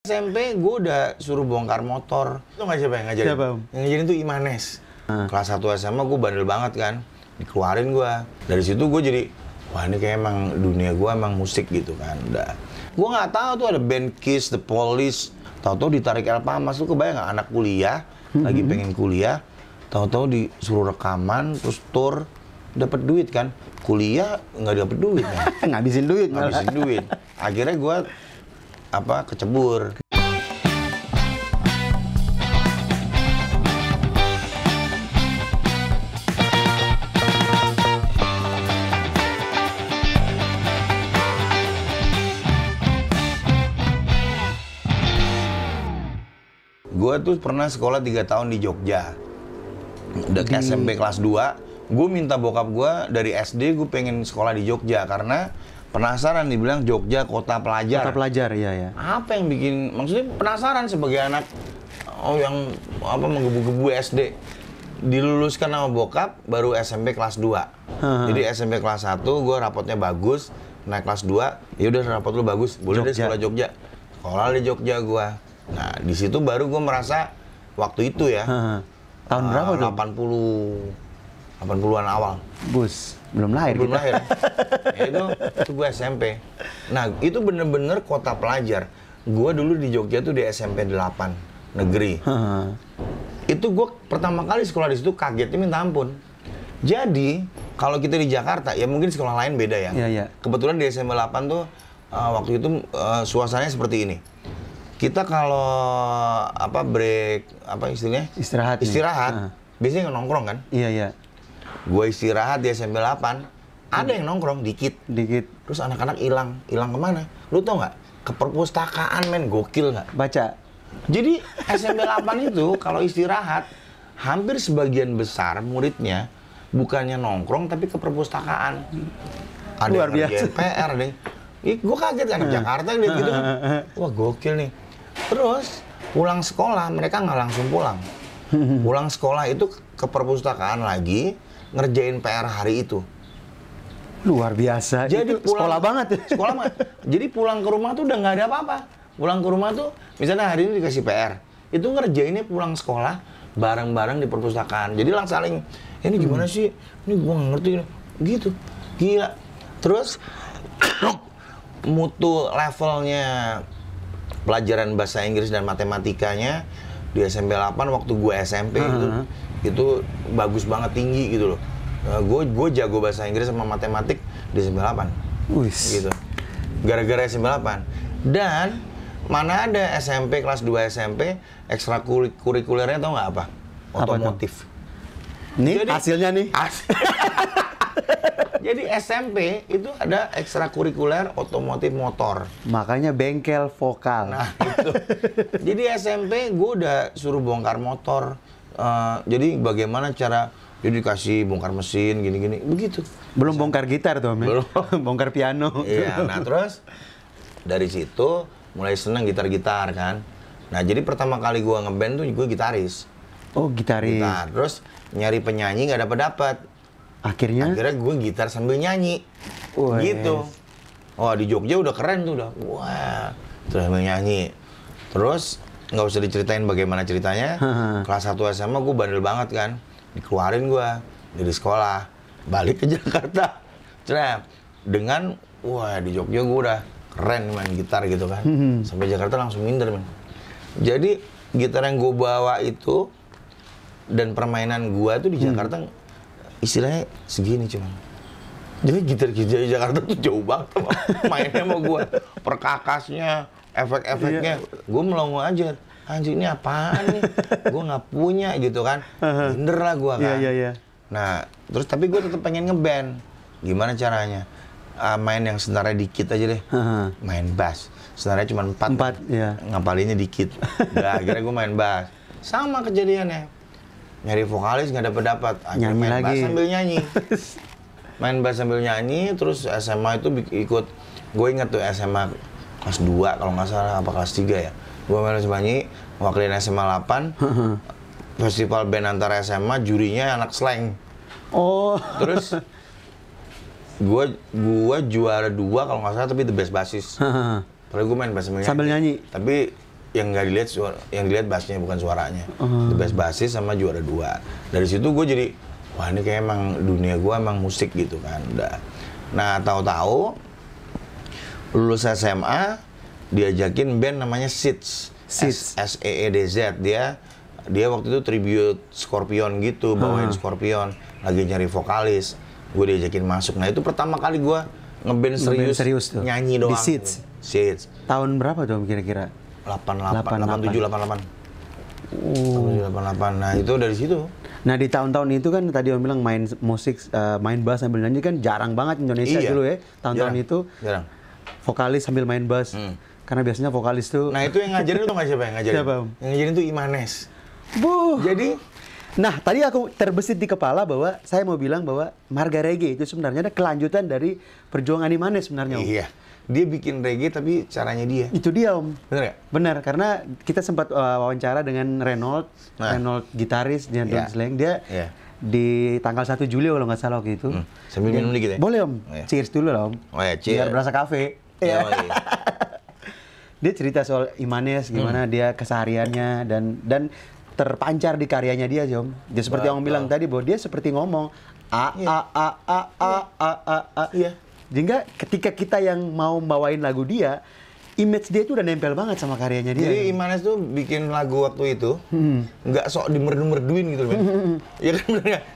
SMP gue udah suruh bongkar motor. Itu nggak siapa yang ngajarin? Siapa, Om? Yang ngajarin tuh Imanes. Kelas 1 SMA gue bandel banget kan. Dikeluarin gue. Dari situ gue jadi, wah ini kayak emang dunia gue emang musik gitu kan. Udah. Gue nggak tahu tuh ada band Kiss, The Police. Tahu-tahu ditarik Elpamas. Tuh kebayang nggak anak kuliah, lagi pengen kuliah. Tahu-tahu disuruh rekaman, terus tour. Dapat duit kan. Kuliah nggak dapet duit kan. Ngabisin duit. Ngabisin duit. Akhirnya gue kecebur. Gue tuh pernah sekolah 3 tahun di Jogja. Udah ke SMP kelas 2, gue minta bokap gue dari SD gue pengen sekolah di Jogja karena penasaran, dibilang Jogja kota pelajar. Kota pelajar, iya ya. Apa yang bikin, maksudnya penasaran sebagai anak yang menggebu-gebu SD. Diluluskan sama bokap baru SMP kelas 2. Jadi SMP kelas 1 gue rapotnya bagus, naik kelas 2, ya udah rapot lu bagus, boleh deh sekolah Jogja. Sekolah di Jogja gue. Nah, di situ baru gue merasa waktu itu ya. Tahun berapa tuh? 80-an awal. Bus, belum lahir. Belum lahir. Ya, itu gue SMP. Nah, itu bener-bener kota pelajar. Gue dulu di Jogja tuh di SMP 8 negeri. Itu gue pertama kali sekolah di situ kagetnya minta ampun. Jadi, kalau kita di Jakarta, ya mungkin sekolah lain beda ya. Iya. Kebetulan di SMP 8 tuh waktu itu suasananya seperti ini. Kita kalau break, istilahnya? Istirahat. Biasanya nongkrong kan? Iya. Gue istirahat di SMP 8, ada yang nongkrong dikit. Terus anak-anak hilang kemana? Lu tau nggak? Ke perpustakaan, men, gokil nggak? Baca. Jadi SMP 8 itu kalau istirahat, hampir sebagian besar muridnya bukannya nongkrong tapi ke perpustakaan. Ada luar yang biasa. ngerjain PR, ada yang... Gue kaget kan, Jakarta lihat gitu kan. Wah, gokil nih. Terus pulang sekolah mereka nggak langsung pulang. Pulang sekolah itu ke perpustakaan lagi ngerjain PR hari itu. Luar biasa. Jadi itu sekolah banget. Sekolah banget. Jadi pulang ke rumah tuh udah nggak ada apa-apa. Pulang ke rumah tuh misalnya hari ini dikasih PR, itu ngerjainnya pulang sekolah bareng-bareng di perpustakaan. Jadi langsung saling, ini gimana sih? Ini gua nggak ngerti. Gitu. Gila. Terus mutu levelnya pelajaran bahasa Inggris dan matematikanya di SMP 8 waktu gue SMP itu bagus banget, tinggi gitu loh. Gue jago bahasa Inggris sama matematik di SMP 8. Gitu. Gara-gara SMP 8. Dan mana ada SMP kelas 2 SMP ekstrakurikulernya tau nggak apa? Otomotif. Nih jadi, hasilnya nih. Jadi SMP itu ada ekstrakurikuler otomotif motor. Makanya bengkel vokal. Nah itu. Jadi SMP gue udah suruh bongkar motor. Jadi bagaimana cara jadi dikasih bongkar mesin gini-gini begitu. Belum bongkar gitar tuh, belum. Bongkar piano. Iya. Nah terus dari situ mulai seneng gitar-gitar kan. Nah jadi pertama kali gue ngeband tuh gue gitaris. Oh gitaris. Gitar. Terus nyari penyanyi nggak dapet. Akhirnya gue gitar sambil nyanyi. Gitu. Oh di Jogja udah keren tuh udah. Wah, terus sambil nyanyi. Terus nggak usah diceritain bagaimana ceritanya. Kelas 1 SMA gue bandel banget kan. Dikeluarin gue dari sekolah. Balik ke Jakarta. Dengan wah di Jogja gue udah keren main gitar gitu kan. Sampai Jakarta langsung minder, men. Jadi gitar yang gue bawa itu dan permainan gue tuh di Jakarta istilahnya segini cuman. Jadi gitar di Jakarta tuh jauh banget sama mainnya sama gue. Perkakasnya, efek-efeknya. Gue melongo aja. Anjir ini apaan nih? Gue nggak punya gitu kan. Minder lah gue kan. Iya. Nah, terus tapi gue tetap pengen ngeband. Gimana caranya? Main yang senarnya dikit aja deh. Main bass. Senarnya cuma 4. Iya. Ngapalinnya dikit. Udah, akhirnya gue main bass. Sama kejadiannya. Nyari vokalis nggak dapet. Akhirnya nyanyi main lagi. bass sambil nyanyi. Main bass sambil nyanyi, terus SMA itu ikut. Gue inget tuh SMA kelas 2 kalau nggak salah, apa kelas 3 ya. Gue main nyanyi, wakilin SMA 8. Festival band antara SMA, jurinya anak slang. Oh. Terus gue juara 2 kalau nggak salah, tapi the best basis. Padahal gue main bass sambil nyanyi. Sambil nyanyi. Tapi yang nggak dilihat yang dilihat bassnya bukan suaranya. The Best Bassist sama juara 2. Dari situ gue jadi, wah ini kayak emang dunia gue emang musik gitu kan. Udah. Nah tahu-tahu lulus SMA diajakin band namanya Seeds. SEEDZ. Dia waktu itu tribute Scorpion gitu, bawain Scorpion, lagi nyari vokalis. Gue diajakin masuk. Nah itu pertama kali gue ngeband serius tuh. nyanyi doang. Di Seeds. Seeds. Tahun berapa tuh kira-kira? 87, 88. 88. Nah itu dari situ. Nah di tahun-tahun itu kan tadi Om bilang main musik, main bass sambil nyanyi kan jarang banget Indonesia dulu ya. Tahun-tahun itu jarang. Vokalis sambil main bass. Karena biasanya vokalis tuh. Nah itu yang ngajarin tuh nggak siapa yang ngajarin? Siapa, Om? Yang ngajarin tuh Imanes. Jadi, nah tadi aku terbesit di kepala bahwa saya mau bilang bahwa Marga Reggae itu sebenarnya ada kelanjutan dari perjuangan Imanes sebenarnya, Om. iya. Dia bikin reggae tapi caranya dia. Itu dia, Om. Bener nggak? Benar, karena kita sempat wawancara dengan Reynold, Reynold gitaris dan Don Slang. Dia di tanggal 1 Juli kalau nggak salah waktu itu. Sambil minum dikit ya? Boleh, Om. Cheers dulu lah, Om. Oh ya, cheers. Biar berasa kafe. Iya. Dia cerita soal Imanes, gimana dia kesehariannya dan terpancar di karyanya dia, Om. Dia seperti yang Om bilang tadi, bahwa dia seperti ngomong a. Iya. Sehingga ketika kita yang mau bawain lagu dia, image dia itu udah nempel banget sama karyanya dia. Jadi Imanes tuh bikin lagu waktu itu nggak sok dimerdu-merduin gitu, men. Ya kan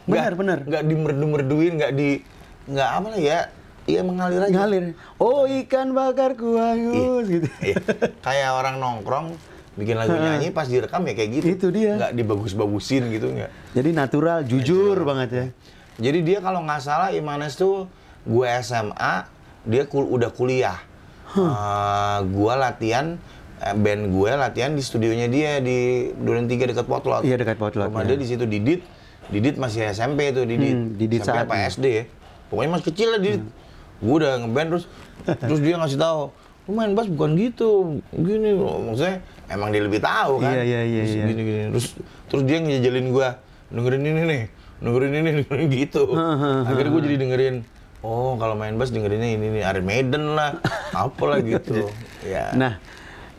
Benar. Nggak dimerdu-merduin, nggak apa lah ya. Iya mengalir aja. Ngalir. Oh ikan bakar kuangus gitu. Iya. Kayak orang nongkrong bikin lagu nyanyi pas direkam ya kayak gitu. Itu dia. Nggak dibagus-bagusin gitu nggak. Jadi natural, jujur banget ya. Jadi dia kalau nggak salah Imanes tuh gue SMA, dia udah kuliah. Gue latihan, band gue latihan di studionya dia di Duren 3 dekat Potlot. Iya dekat Potlot. Rumah dia di situ Didit masih SMP tuh Didit SMP saat apa SD ya. Pokoknya masih kecil lah Didit. Gue udah ngeband terus dia ngasih tahu, lu main bass bukan gitu, gini. Maksudnya emang dia lebih tahu kan. Iya. Gini. Terus dia ngejajalin gue, dengerin ini gitu. Akhirnya gue jadi dengerin. Oh, kalau main bass dengerinnya ini Iron Maiden lah, apalah gitu. Ya. Nah,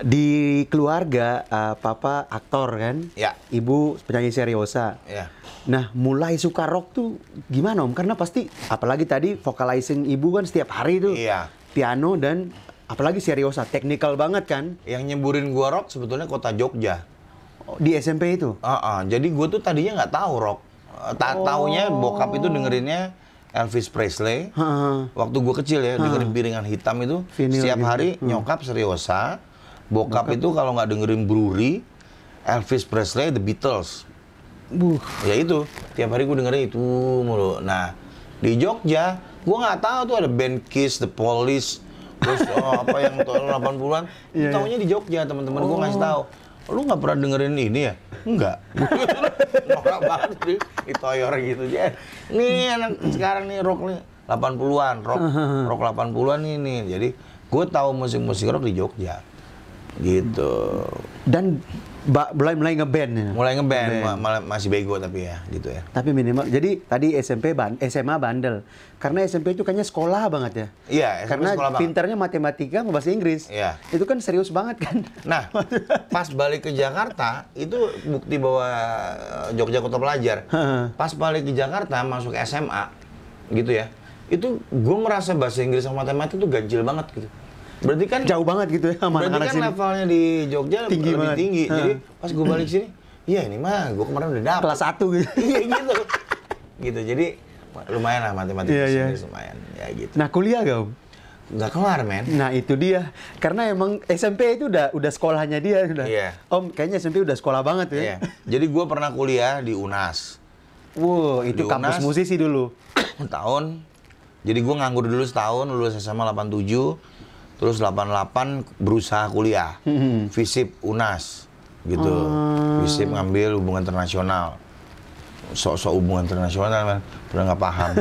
di keluarga papa aktor kan, ibu penyanyi seriosa. Ya. Nah, mulai suka rock tuh gimana, Om? Karena pasti, apalagi tadi vocalizing ibu kan setiap hari tuh, piano dan apalagi seriosa, teknikal banget kan. Yang nyemburin gua rock sebetulnya kota Jogja. Di SMP itu? Jadi gua tuh tadinya nggak tahu rock. Taunya bokap itu dengerinnya Elvis Presley. Waktu gue kecil ya, dengerin Piringan Hitam itu. Vinyl setiap gitu. hari nyokap seriosa. Bokap itu kalau nggak dengerin Brewery, Elvis Presley, The Beatles. Ya itu, tiap hari gue dengerin itu mulu. Nah, di Jogja, gue nggak tahu tuh ada band Kiss, The Police, terus apa yang tahun 80-an. Taunya di Jogja, teman-teman gue ngasih tahu. Lu nggak pernah dengerin ini ya? Enggak. Norak banget sih, ditoyor gitu aja. Nih anak sekarang nih rock nih 80-an, rock 80-an ini. Jadi gue tahu musik-musik rock di Jogja. Gitu. Dan mulai ngeband ya? Mulai ngeband, masih bego tapi ya, gitu ya. Tapi minimal, jadi tadi SMA bandel. Karena SMP itu kayaknya sekolah banget ya? Iya, SMP karena sekolah banget. pinternya matematika sama bahasa Inggris. Iya. Itu kan serius banget kan? Nah, pas balik ke Jakarta, itu bukti bahwa Jogja kota pelajar. Pas balik ke Jakarta, masuk SMA, gitu ya. Itu gue merasa bahasa Inggris sama matematika itu ganjil banget gitu. Berarti kan jauh banget gitu ya sama berarti anak-anak kan sini. levelnya di Jogja Tinggi lebih banget. tinggi. Jadi pas gue balik sini, iya ini mah gue kemarin udah dapet. Kelas 1 gitu. Iya gitu. Gitu. Jadi lumayan lah matematika Iya. lumayan ya gitu. Nah, kuliah gak, Om? Nggak kelar, men. Nah, itu dia. Karena emang SMP itu udah sekolahnya dia sudah. Iya. Om, kayaknya SMP udah sekolah banget ya. Iya. Jadi gue pernah kuliah di UNAS. Wow, itu Di kampus UNAS. musisi dulu. Tahun. Jadi gue nganggur dulu setahun, lulus SMA 87. Terus 88 berusaha kuliah. FISIP UNAS gitu. FISIP ngambil hubungan internasional. Sok-sok hubungan internasional kan, udah nggak paham.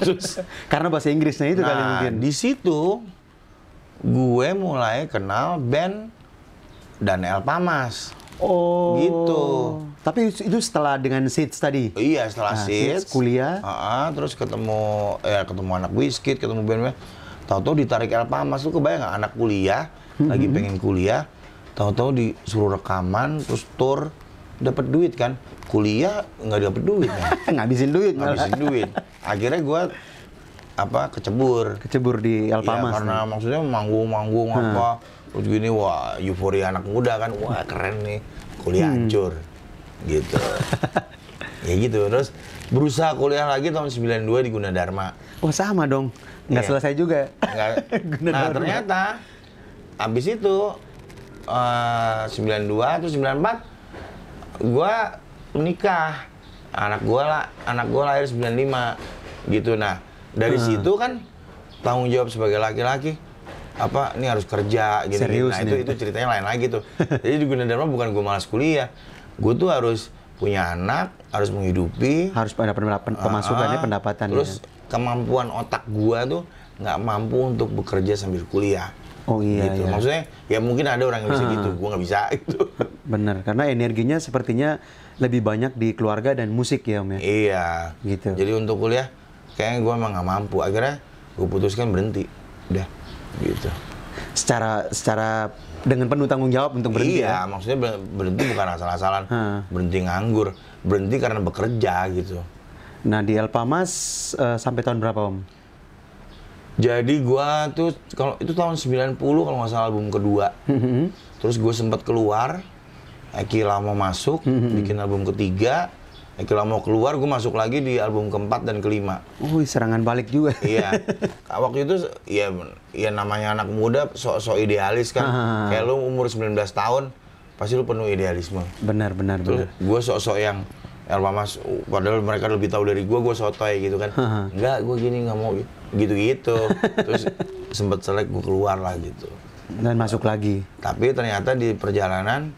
Terus Karena bahasa Inggrisnya itu kali mungkin. di situ gue mulai kenal band Daniel Pamas. Oh. Gitu. Tapi itu setelah dengan Seeds tadi. Iya, setelah Seeds, kuliah. terus ketemu anak Wizkid, ketemu band-band. Tahu-tahu ditarik El Pamas tuh, kebayang nggak anak kuliah lagi pengen kuliah, Tahu-tahu disuruh rekaman, terus tour, dapat duit kan. Kuliah nggak dapat duit kan. Ngabisin duit. Ngabisin duit. Akhirnya gue kecebur. Kecebur di Alpamas. Ya, karena maksudnya manggung apa. Terus gini, wah euforia anak muda kan. Wah keren nih. Kuliah hancur. Gitu. Ya gitu. Terus berusaha kuliah lagi tahun 92 di Gunadarma. Oh sama dong. Nggak selesai juga. Nah ternyata abis itu 92 atau 94 gue menikah. Anak gue lahir 95 gitu. Nah dari situ kan tanggung jawab sebagai laki-laki apa ini harus kerja gini. Serius Nah nih. itu ceritanya lain lagi tuh. Jadi di Gunadarma bukan gue malas kuliah, gue tuh harus punya anak, harus menghidupi, Harus ada pemasukannya, pendapatan. terus kemampuan otak gua tuh nggak mampu untuk bekerja sambil kuliah. Oh iya, gitu. iya. Maksudnya ya mungkin ada orang yang bisa gitu, gua nggak bisa itu. Bener, karena energinya sepertinya lebih banyak di keluarga dan musik ya Om ya? Iya. Gitu. Jadi untuk kuliah kayaknya gua emang nggak mampu. Akhirnya gua putuskan berhenti. Udah gitu. Secara dengan penuh tanggung jawab untuk berhenti Iya, ya? maksudnya berhenti bukan asal-asalan. Berhenti nganggur, berhenti karena bekerja gitu. Nah di Alpamas sampai tahun berapa Om? Jadi gua tuh kalau itu tahun 90 kalau nggak salah album kedua. Terus gue sempat keluar, Eki Lamo masuk, bikin album ketiga. Eki Lamo keluar, gue masuk lagi di album keempat dan kelima. Serangan balik juga. Iya. Waktu itu ya namanya anak muda sok-sok idealis kan. Kayak lu umur 19 tahun pasti lu penuh idealisme. Benar. Terus gue sok-sok yang Alpamas, padahal mereka lebih tahu dari gue sotoy gitu kan. Enggak, gue gini nggak mau gitu-gitu. Terus sempet selek gue keluar lah gitu. Dan masuk lagi. Tapi ternyata di perjalanan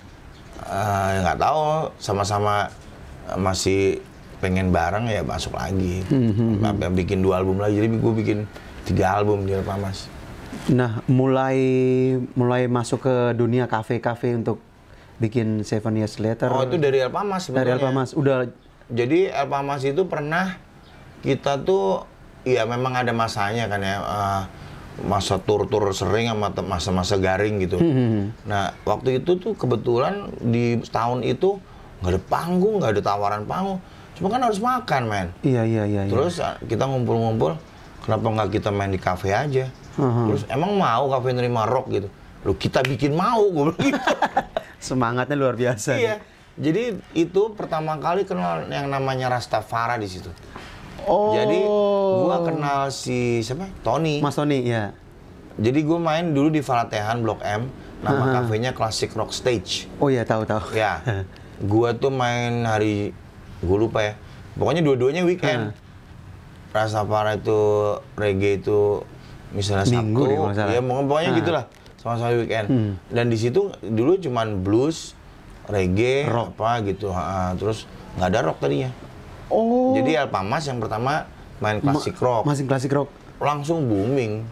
nggak tahu sama-sama masih pengen bareng ya masuk lagi. Sampai bikin 2 album lagi. Jadi gue bikin 3 album di Alpamas. Nah mulai masuk ke dunia kafe-kafe untuk bikin 7 Years Later. Oh itu dari Alpamas sebenarnya. Dari Alpamas udah. Jadi Alpamas itu pernah kita tuh ya memang ada masanya kan ya. Masa tur-tur sering sama masa-masa garing gitu. Nah waktu itu tuh kebetulan di tahun itu nggak ada panggung, nggak ada tawaran panggung. Cuma kan harus makan, men. Iya. Terus kita ngumpul-ngumpul, kenapa nggak kita main di kafe aja? Terus emang mau kafe nerima rock gitu? Loh kita bikin mau, gue bilang gitu. Semangatnya luar biasa. Iya. Jadi itu pertama kali kenal yang namanya Rastafari di situ. Oh. Jadi gua kenal si siapa? Tony. Mas Tony, ya. Jadi gue main dulu di Valatehan Blok M, nama kafenya Classic Rock Stage. Oh iya, tahu. Ya, gue tuh main hari, gue lupa ya. Pokoknya dua-duanya weekend. Rastafari itu reggae itu misalnya Minggu deh, kalau Sabtu, salah. ya pokoknya gitulah sama-sama weekend. Dan di situ dulu cuman blues, reggae, Rock. apa gitu. Terus nggak ada rock tadinya. Oh. Jadi Alpamas yang pertama main klasik rock. Masih klasik rock. Langsung booming.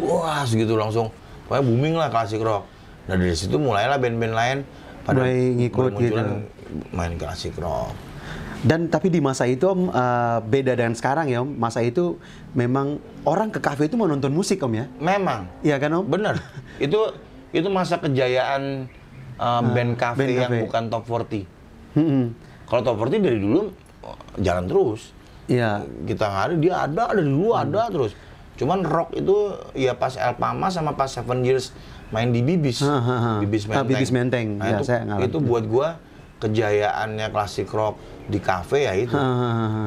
Wah, segitu langsung. Pokoknya booming lah klasik rock. Nah dari situ mulailah band-band lain pada Mulai ngikut bermunculan gitu. main klasik rock. Dan tapi di masa itu Om, beda dengan sekarang ya Om. Masa itu memang orang ke kafe itu mau nonton musik Om ya? Memang. Iya kan Om? Bener. itu masa kejayaan band cafe band yang cafe. bukan top 40. Kalau top 40 dari dulu jalan terus. Iya. Kita nggak ada, dia ada dari dulu ada terus. Cuman rock itu ya pas Alpamas sama pas 7 Years main di Bibis. Bibis Menteng. Bibis Menteng. Nah, Ya, saya ngalamin. itu buat gua kejayaannya klasik rock di kafe ya itu.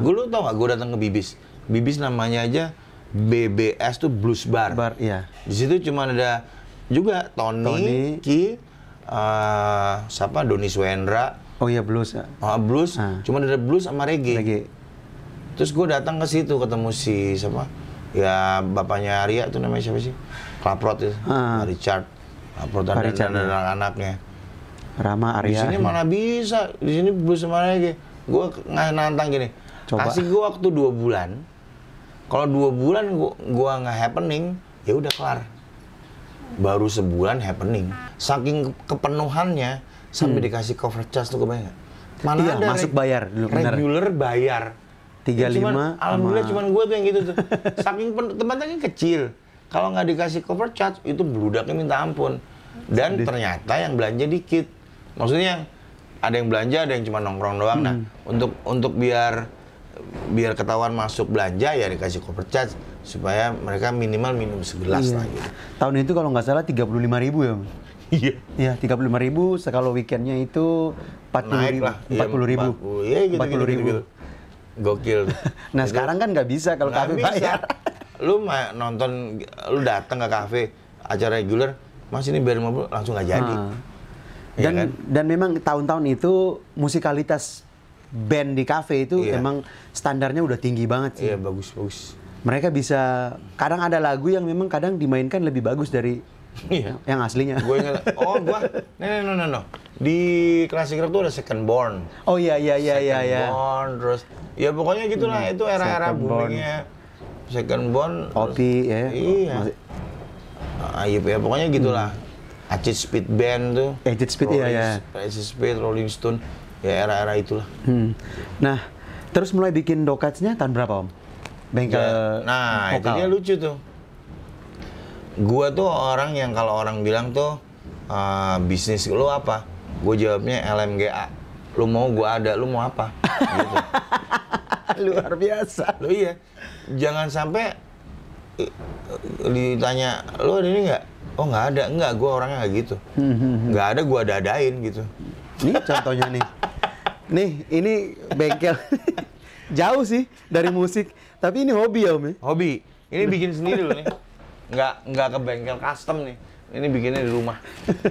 Gue lu tau gak gue datang ke Bibis? Bibis namanya aja BBS tuh Blues Bar. Bar, iya. Di situ cuma ada juga Tony. Ki, siapa Doni Swendra. Oh iya, blues. Blues, cuma ada blues sama reggae. Lagi. Terus gue datang ke situ ketemu si siapa? Ya bapaknya Arya tuh namanya siapa sih? Klaprot itu, Richard. Klaprot dan anak-anaknya. Rama, Di Arya. sini mana bisa? Di sini blues sama reggae. Gue nantang gini. Coba. Kasih gue waktu 2 bulan. Kalau 2 bulan gue nggak happening, ya udah kelar. Baru sebulan happening. Saking kepenuhannya sampai dikasih cover charge tuh kebayang nggak? Mana Iya, ada masuk bayar dulu, benar. regular bayar. 35 Alhamdulillah cuman gue tuh yang gitu tuh. Saking tempatnya kan kecil. Kalau nggak dikasih cover charge itu bludaknya minta ampun. Dan ternyata yang belanja dikit. Maksudnya ada yang belanja, ada yang cuma nongkrong doang. Nah, untuk biar ketahuan masuk belanja ya dikasih corporate charge supaya mereka minimal minum segelas lah gitu. Tahun itu kalau nggak salah 35.000 ya. Iya. Iya, 35.000, kalau weekendnya itu 40.000. 40.000. Iya, gitu, 40.000. gitu. Gokil. Nah, sekarang kan nggak bisa kalau kafe bayar. Lu nonton, lu datang ke kafe acara reguler, Mas ini bayar 50 langsung nggak jadi. Ya kan? Dan memang tahun-tahun itu musikalitas band di kafe itu emang standarnya udah tinggi banget sih. Iya, bagus. Mereka bisa, kadang ada lagu yang memang kadang dimainkan lebih bagus dari yang aslinya. Gue ingat, no. Di Classic Rock tuh ada Second Born. Oh iya. Second Born, terus ya pokoknya gitulah, itu era-era boomingnya Second Born. Opi ya. Iya. Ayub ya, pokoknya gitulah. Acid Speed Band tuh. Acid Speed iya. Acid Speed, Rolling Stone, ya era-era itulah. Nah, terus mulai bikin Dokats-nya tahun berapa Om? Bengkel nah, vokal. itu dia lucu tuh. Gua tuh orang yang kalau orang bilang tuh bisnis lu apa? Gue jawabnya LMGA. Lu mau gua ada, lu mau apa? Gitu. Luar biasa. Lu iya. Jangan sampai ditanya, lu ada ini nggak? Oh nggak ada, nggak. Gue orangnya nggak gitu. Nggak ada, gue ada-adain gitu. Nih contohnya nih. Nih, ini bengkel. Jauh sih dari musik, tapi ini hobi ya Om ya? Hobi. Ini bikin sendiri loh nih. Nggak ke bengkel custom nih. Ini bikinnya di rumah.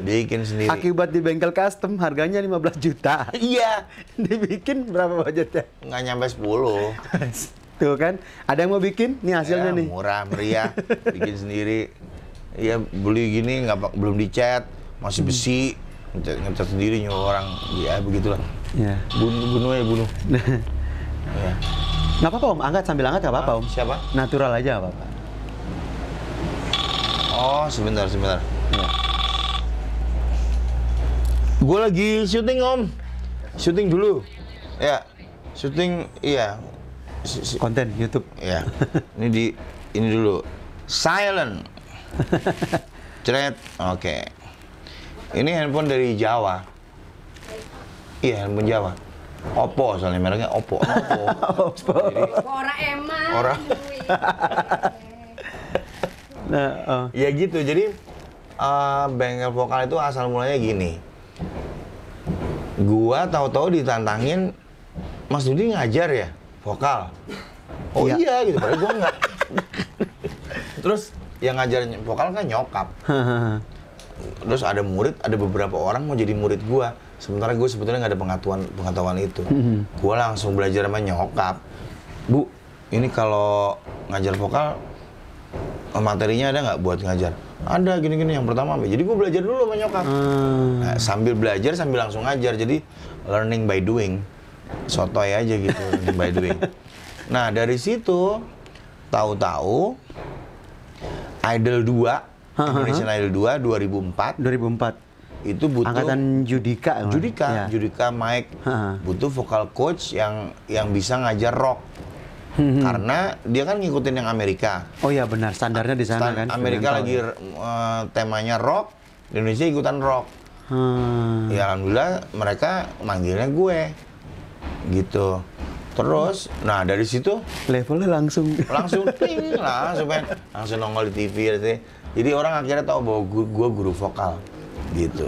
Bikin sendiri. Akibat di bengkel custom harganya 15 juta. Iya. Dibikin berapa budgetnya? Nggak nyampe 10. Tuh kan, ada yang mau bikin? Nih hasilnya nih. Murah, meriah, bikin sendiri. Iya, beli gini belum dicat, masih besi, ngecat sendiri nyuruh orang. Ya begitulah. Iya. Bunuh. Ya. Nggak apa-apa Om, sambil angkat nggak apa-apa Om. Siapa? Natural aja nggak apa-apa. Oh, sebentar. Ya. Gue lagi syuting Om. Syuting dulu. Ya, syuting iya. Konten YouTube. Ya. Ini dulu. Silent. Cret. Oke. Ini handphone dari Jawa. Iya, handphone Jawa. Oppo soalnya mereknya Oppo. Jadi, Ora emang. Ora. Nah, Ya gitu. Jadi bengkel vokal itu asal mulanya gini. Gua tahu-tahu ditantangin, Mas Dudi ngajar ya vokal. Oh iya gitu. Padahal gua enggak. Terus yang ngajar vokal kan nyokap. Terus ada beberapa orang mau jadi murid gua. Sementara gue sebetulnya nggak ada pengetahuan itu. Gue langsung belajar sama nyokap. Bu, ini kalau ngajar vokal materinya ada nggak buat ngajar? Ada gini-gini yang pertama. Jadi gue belajar dulu sama nyokap. Nah, sambil belajar sambil langsung ngajar. Jadi learning by doing. Sotoy aja gitu, learning by doing. Nah dari situ tahu-tahu Idol 2, Indonesian Idol 2 2004 itu butuh angkatan Judika. Judika Mike butuh vokal coach yang bisa ngajar rock. Karena dia kan ngikutin yang Amerika. Oh iya benar, standarnya di sana kan. Amerika lagi temanya rock, Indonesia ikutan rock. Ya alhamdulillah mereka manggilnya gue. Gitu. Terus, nah dari situ levelnya langsung ting lah, langsung nongol di TV. Jadi orang akhirnya tahu bahwa gue guru vokal. Gitu.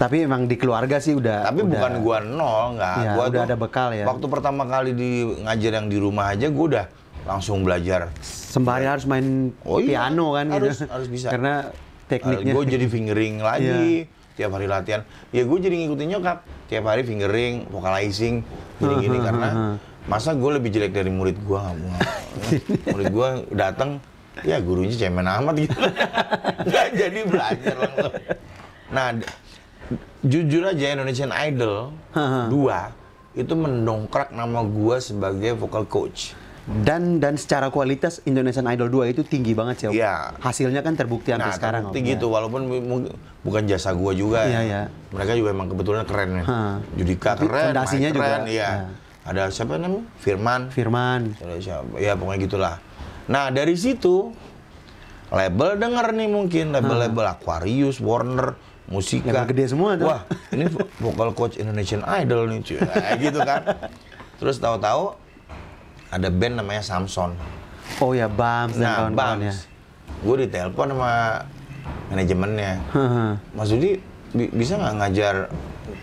Tapi emang di keluarga sih udah. Tapi bukan gua nol, nggak. Ya, Gua udah tuh ada bekal ya. Waktu pertama kali ngajar yang di rumah aja, gua udah langsung belajar. Sembari harus main piano kan gitu. Harus bisa. Karena tekniknya. Gua jadi fingering lagi tiap hari latihan. Ya gua jadi ngikutin nyokap. Tiap hari fingering, vocalizing, gini-gini karena masa gua lebih jelek dari murid gua nggak mau. Murid gua datang, ya gurunya cemen amat gitu. Nggak jadi belajar langsung. Nah, jujur aja Indonesian Idol 2 itu mendongkrak nama gua sebagai vocal coach. Dan secara kualitas Indonesian Idol 2 itu tinggi banget sih Om. Iya. Hasilnya kan terbukti sampai sekarang Om. Terbukti gitu, walaupun bukan jasa gua juga ya. Iya. Mereka juga emang kebetulan keren ya. Judika tapi keren, fondasinya Mike keren, juga, iya. ya. Ada siapa namanya? Firman. Firman. Ada siapa? Ya pokoknya gitulah. Nah, dari situ label denger nih mungkin, label-label Aquarius, Warner, Musika. Label gede semua tuh. Wah, ini vocal coach Indonesian Idol nih cuy. Gitu kan. Terus tahu-tahu ada band namanya Samson. Oh ya, Bams dan kawan-kawannya. Gue ditelepon sama manajemennya. Mas Dudi bisa nggak ngajar?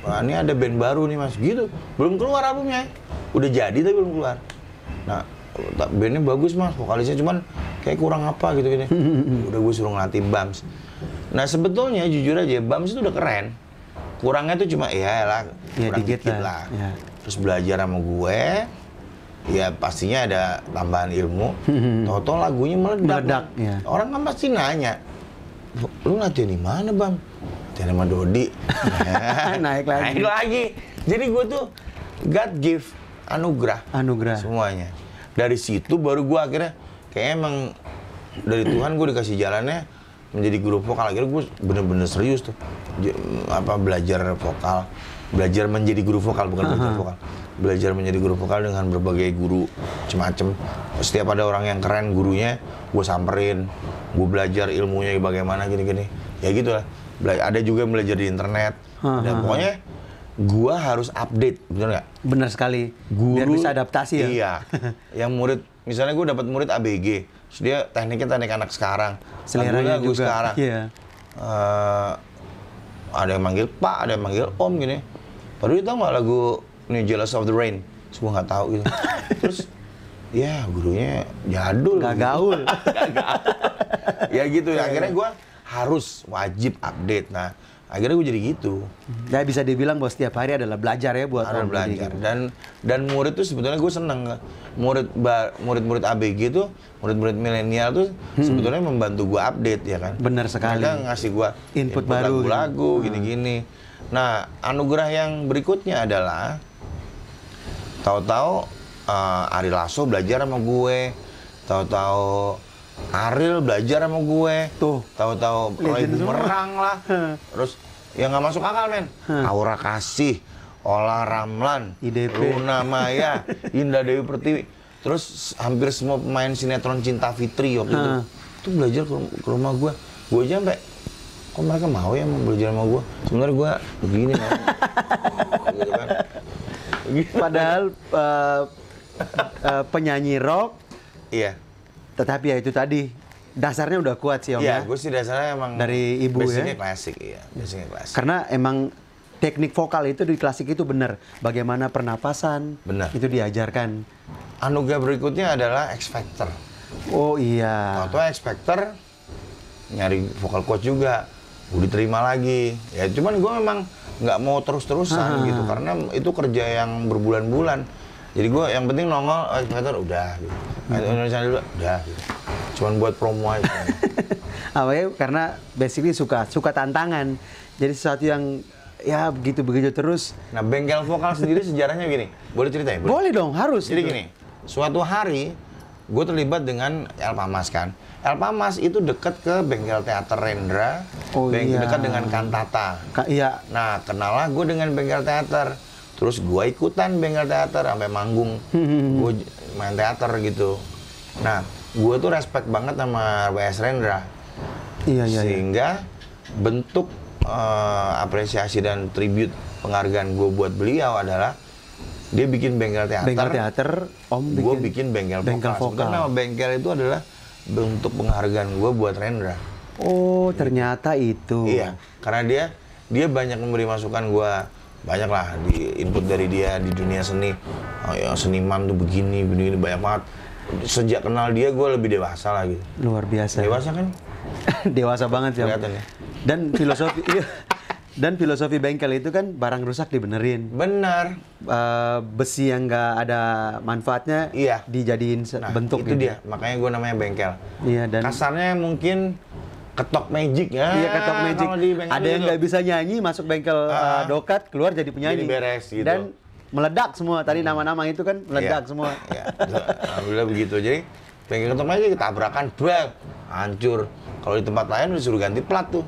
Ini ada band baru nih mas. Gitu. Belum keluar albumnya. Udah jadi tapi belum keluar. Nah, bandnya bagus mas. Vokalisnya cuman kayak kurang apa gitu gini. Udah gue suruh ngelatih Bams. Nah sebetulnya jujur aja Bams itu udah keren. Kurangnya tuh cuma ya lah, kurang dikit lah. Ya. Terus belajar sama gue. Ya pastinya ada tambahan ilmu. Tahu-tahu lagunya meledak. Ya. Orang kan pasti nanya, lu latihan di mana bang? Latihan sama Dodi. Naik lagi. Jadi gue tuh God give anugerah. Semuanya. Dari situ baru gue akhirnya kayak emang dari Tuhan gue dikasih jalannya menjadi guru vokal. Akhirnya gue bener-bener serius tuh belajar vokal. Belajar menjadi guru vokal, bukan belajar vokal. Belajar menjadi guru vokal dengan berbagai guru macam-macam. Setiap ada orang yang keren gurunya, gue samperin. Gue belajar ilmunya bagaimana gini-gini. Ya gitu lah. Ada juga yang belajar di internet. Dan pokoknya gue harus update, bener nggak? Bener sekali. Biar bisa adaptasi ya. Iya. Yang murid, misalnya gue dapat murid ABG, terus dia tekniknya teknik anak sekarang. Seleranya juga. Sekarang. Iya. Ada yang manggil Pak, ada yang manggil Om gini. Padahal dia tahu nggak lagu ini Jealous of the Rain? Terus gue nggak tahu gitu. Terus ya gurunya jadul. Gak gaul. Ya gitu. Akhirnya gue harus wajib update. Nah akhirnya gue jadi gitu. Ya bisa dibilang bahwa setiap hari adalah belajar ya buat Om belajar. Gitu. Dan murid tuh sebetulnya gue seneng. Murid-murid ABG tuh, murid-murid milenial tuh sebetulnya membantu gue update ya kan. Bener sekali. Mereka ngasih gue input baru, lagu-lagu gini-gini. Nah anugerah yang berikutnya adalah tahu-tahu Ari Lasso belajar sama gue, tahu-tahu Ariel belajar sama gue, tahu-tahu Roy Bumerang lah, terus yang nggak masuk akal men, Aura Kasih, Ola Ramlan, IDP, Luna Maya, Indah Dewi Pertiwi, terus hampir semua pemain sinetron Cinta Fitri waktu itu belajar ke rumah gue aja sampai kok mereka mau ya belajar sama gue, sebenarnya gue begini kan, gitu kan. Padahal penyanyi rock, iya. Tetapi ya itu tadi dasarnya udah kuat sih Om ya. Ya. Gue sih dasarnya emang dari ibu basicnya ya. Klasik, iya. Basicnya klasik. Karena emang teknik vokal itu di klasik itu benar. Bagaimana pernapasan itu diajarkan. Anugerah berikutnya adalah X Factor. Oh iya. Waktu X Factor nyari vokal coach juga. Gue diterima lagi. Ya cuman gue memang nggak mau terus-terusan gitu karena itu kerja yang berbulan-bulan. Jadi gue yang penting nongol X Factor udah gitu. Indonesia dulu udah gitu. Cuman buat promo aja. Awalnya karena basically suka tantangan. Jadi sesuatu yang ya begitu terus. Nah, bengkel vokal sendiri sejarahnya gini. Boleh ceritain? Boleh dong, harus. Jadi gini, suatu hari gue terlibat dengan Elpamas kan. Elpamas itu dekat ke bengkel teater Rendra, dekat dengan Kantata. Iya. Nah, kenalah gue dengan bengkel teater. Terus gue ikutan bengkel teater sampai manggung. Gue main teater gitu. Nah, gue tuh respect banget sama WS Rendra. Iya. Sehingga bentuk apresiasi dan tribute penghargaan gue buat beliau adalah dia bikin bengkel teater. Bengkel teater, Om gue bikin bengkel vokal. Sebenarnya nama bengkel itu adalah bentuk penghargaan gue buat Rendra. Oh, ternyata itu. Iya, karena dia banyak memberi masukan gue. Banyak lah di input dari dia di dunia seni. Oh, ya, seniman tuh begini banyak banget. Sejak kenal dia gue lebih dewasa lah gitu. Luar biasa. Dewasa kan? Dewasa banget ya. Kelihatan ya. Dan filosofi bengkel itu kan barang rusak dibenerin. Benar. Besi yang nggak ada manfaatnya dijadiin bentuk. Itu gitu. Dia. Makanya gue namanya bengkel. Iya, dan kasarnya mungkin ketok magic ya. Iya, ketok magic. Ada yang nggak bisa nyanyi masuk bengkel dokat keluar jadi penyanyi. Jadi beres gitu. Dan meledak semua. Tadi nama-nama itu kan meledak semua. Iya. Alhamdulillah begitu. Jadi bengkel ketok magic tabrakan, bang, hancur. Kalau di tempat lain disuruh ganti plat tuh.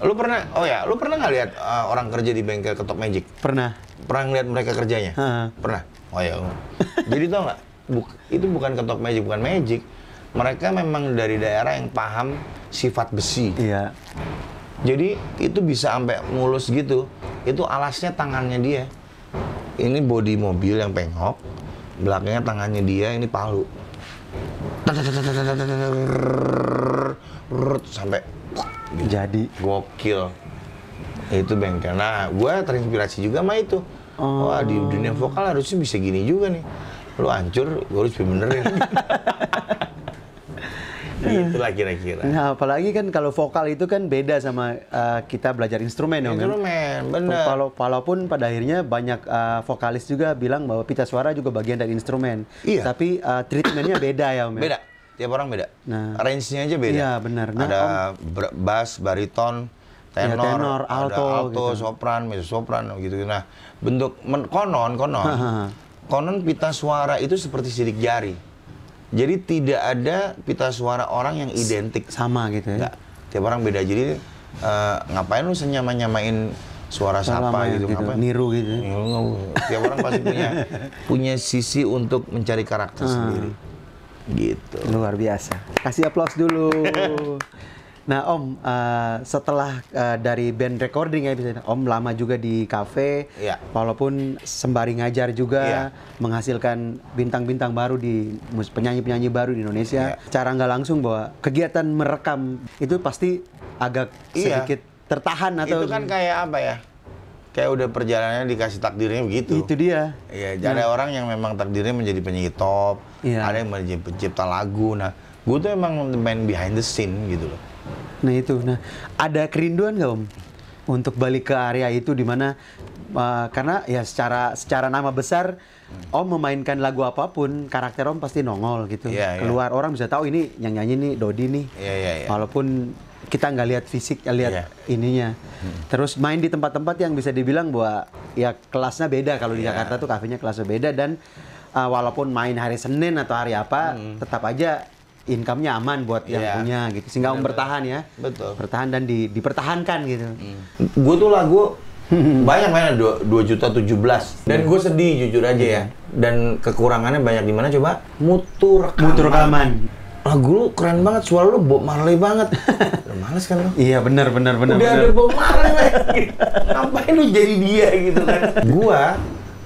Lu pernah nggak lihat orang kerja di bengkel ketok magic? Pernah. Pernah ngeliat mereka kerjanya? Pernah. Oh ya. Jadi tau nggak? Itu bukan ketok magic, bukan magic. mereka memang dari daerah yang paham sifat besi. Iya. Jadi itu bisa sampai mulus gitu. Itu alasnya tangannya dia. Ini bodi mobil yang pengok, belakangnya tangannya dia, ini palu. Sampai gitu. Jadi Gokil. Itu bengkel. Nah, gue terinspirasi juga sama itu. Wah, di dunia vokal harusnya bisa gini juga nih. Lu hancur, gue harus benerin. Itulah kira-kira. Nah, apalagi kan kalau vokal itu kan beda sama kita belajar instrumen, ya, kan? Instrumen, bener. Walaupun pada akhirnya banyak vokalis juga bilang bahwa pita suara juga bagian dari instrumen. Iya. Tapi treatmentnya beda ya, Om. Beda, tiap orang beda. Nah. Range-nya aja beda. Iya, benar. Nah, ada bass, bariton, tenor, alto, ada alto, gitu. sopran, mezzo sopran, gitu. Nah, bentuk konon pita suara itu seperti sidik jari. Jadi tidak ada pita suara orang yang identik. Sama gitu ya? Nggak. Tiap orang beda. Jadi ngapain lu nyamain suara siapa ya, gitu? Ngapain? Niru gitu. Tiap orang pasti punya sisi untuk mencari karakter sendiri. Gitu. Luar biasa. Kasih aplaus dulu. Nah, Om, setelah dari band recording ya, Om lama juga di kafe, Iya. walaupun sembari ngajar juga, Iya. menghasilkan bintang-bintang baru di penyanyi-penyanyi baru di Indonesia. Iya. Cara nggak langsung bahwa kegiatan merekam itu pasti agak Iya. sedikit tertahan atau Itu kan kayak apa ya? Kayak udah perjalanannya dikasih takdirnya begitu. itu dia. Iya, ada orang yang memang takdirnya menjadi penyanyi top, Iya. ada yang menjadi pencipta lagu. Nah, gue tuh emang main behind the scene gitu loh. Nah itu, ada kerinduan nggak Om untuk balik ke area itu di mana karena ya secara nama besar Om memainkan lagu apapun karakter Om pasti nongol gitu. Iya, Keluar orang bisa tahu ini yang nyanyi nih Dodi nih. Iya. Walaupun kita nggak lihat fisik, lihat Iya. ininya. Terus main di tempat-tempat yang bisa dibilang bahwa ya kelasnya beda. Kalau di Jakarta tuh kafenya kelasnya beda dan walaupun main hari Senin atau hari apa tetap aja income-nya aman buat yang punya gitu. Sehingga Om bertahan ya. Betul. Bertahan dan dipertahankan gitu. Gue tuh lagu banyak mainnya 2.017.000 dan gue sedih jujur aja ya. Dan kekurangannya banyak di mana coba? Mutu rekaman. Lagu lu keren banget, suara lu Bob Marley banget. Udah males kan lu? Iya benar. Udah ada Bob Marley. Ngapain lu jadi dia gitu kan? Gua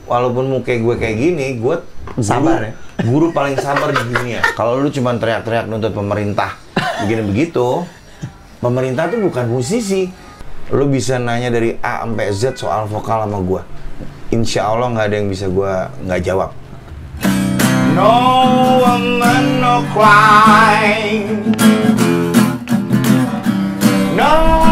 walaupun muka gue kayak gini, gue sabar ya. Guru paling sabar di dunia. Kalau lu cuma teriak-teriak nuntut pemerintah begini begitu, pemerintah tuh bukan musisi. Lu bisa nanya dari A sampai Z soal vokal sama gue. Insya Allah nggak ada yang bisa gue nggak jawab. No woman, no cry. No